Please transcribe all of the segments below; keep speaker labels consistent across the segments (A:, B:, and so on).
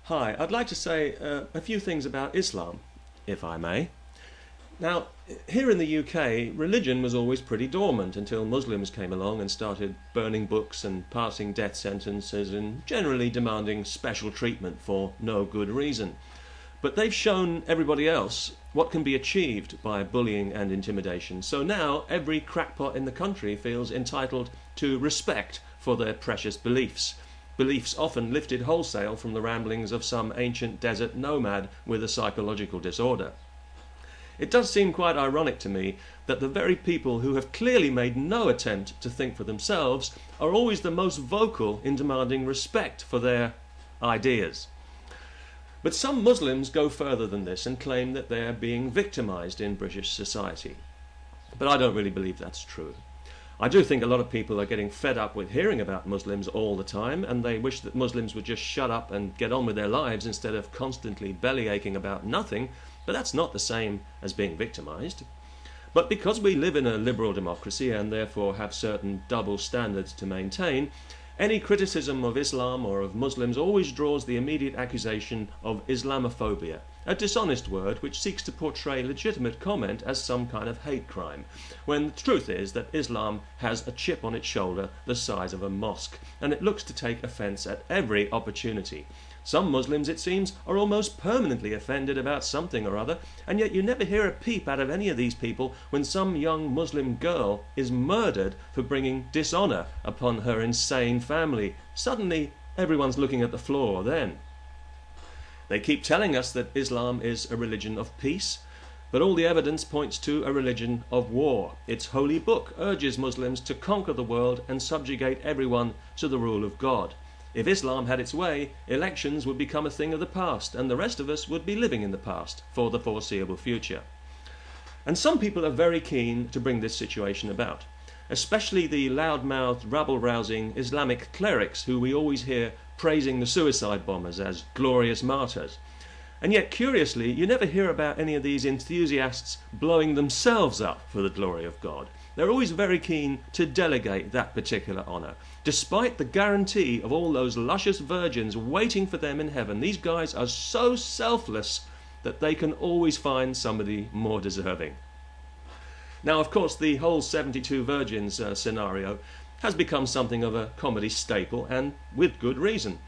A: Hi, I'd like to say a few things about Islam, if I may. Now, here in the UK, religion was always pretty dormant until Muslims came along and started burning books and passing death sentences and generally demanding special treatment for no good reason. But they've shown everybody else what can be achieved by bullying and intimidation. So now every crackpot in the country feels entitled to respect for their precious beliefs. Beliefs often lifted wholesale from the ramblings of some ancient desert nomad with a psychological disorder. It does seem quite ironic to me that the very people who have clearly made no attempt to think for themselves are always the most vocal in demanding respect for their ideas. But some Muslims go further than this and claim that they are being victimized in British society. But I don't really believe that's true. I do think a lot of people are getting fed up with hearing about Muslims all the time, and they wish that Muslims would just shut up and get on with their lives instead of constantly bellyaching about nothing, but that's not the same as being victimized. But because we live in a liberal democracy and therefore have certain double standards to maintain, any criticism of Islam or of Muslims always draws the immediate accusation of Islamophobia, a dishonest word which seeks to portray legitimate comment as some kind of hate crime, when the truth is that Islam has a chip on its shoulder the size of a mosque, and it looks to take offence at every opportunity. Some Muslims, it seems, are almost permanently offended about something or other, and yet you never hear a peep out of any of these people when some young Muslim girl is murdered for bringing dishonour upon her insane family. Suddenly, everyone's looking at the floor then. They keep telling us that Islam is a religion of peace, but all the evidence points to a religion of war. Its holy book urges Muslims to conquer the world and subjugate everyone to the rule of God. If Islam had its way, elections would become a thing of the past, and the rest of us would be living in the past for the foreseeable future. And some people are very keen to bring this situation about, especially the loud-mouthed, rabble-rousing Islamic clerics who we always hear praising the suicide bombers as glorious martyrs. And yet, curiously, you never hear about any of these enthusiasts blowing themselves up for the glory of God. They're always very keen to delegate that particular honour. Despite the guarantee of all those luscious virgins waiting for them in heaven, these guys are so selfless that they can always find somebody more deserving. Now, of course, the whole 72 virgins scenario has become something of a comedy staple, and with good reason.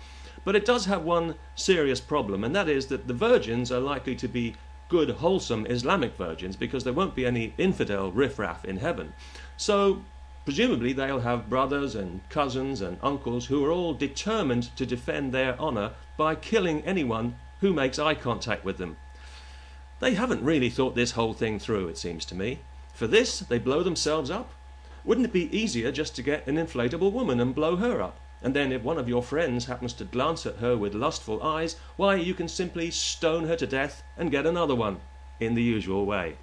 A: But it does have one serious problem, and that is that the virgins are likely to be good, wholesome Islamic virgins because there won't be any infidel riffraff in heaven. So, presumably they'll have brothers and cousins and uncles who are all determined to defend their honour by killing anyone who makes eye contact with them. They haven't really thought this whole thing through, it seems to me. For this, they blow themselves up. Wouldn't it be easier just to get an inflatable woman and blow her up? And then if one of your friends happens to glance at her with lustful eyes, why, you can simply stone her to death and get another one, in the usual way.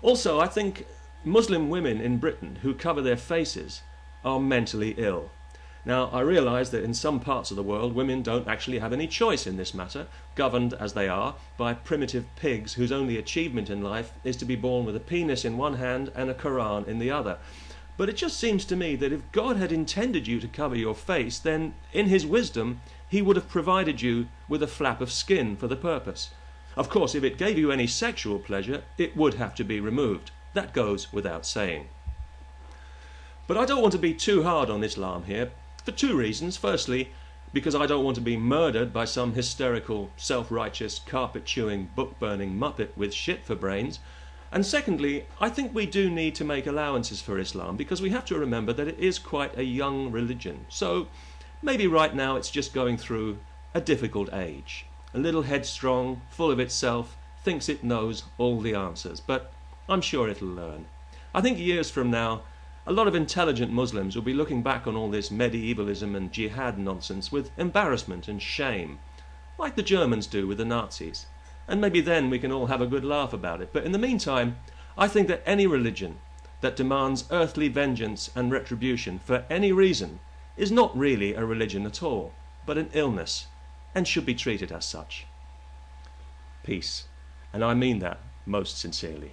A: Also, I think Muslim women in Britain who cover their faces are mentally ill. Now, I realise that in some parts of the world women don't actually have any choice in this matter, governed as they are by primitive pigs whose only achievement in life is to be born with a penis in one hand and a Quran in the other. But it just seems to me that if God had intended you to cover your face, then in his wisdom he would have provided you with a flap of skin for the purpose. Of course, if it gave you any sexual pleasure, it would have to be removed. That goes without saying. But I don't want to be too hard on Islam here, for two reasons. Firstly, because I don't want to be murdered by some hysterical, self-righteous, carpet-chewing, book-burning muppet with shit for brains. And secondly, I think we do need to make allowances for Islam because we have to remember that it is quite a young religion. So maybe right now it's just going through a difficult age. A little headstrong, full of itself, thinks it knows all the answers, but I'm sure it'll learn. I think years from now, a lot of intelligent Muslims will be looking back on all this medievalism and jihad nonsense with embarrassment and shame, like the Germans do with the Nazis. And maybe then we can all have a good laugh about it. But in the meantime, I think that any religion that demands earthly vengeance and retribution for any reason is not really a religion at all, but an illness, and should be treated as such. Peace. And I mean that most sincerely.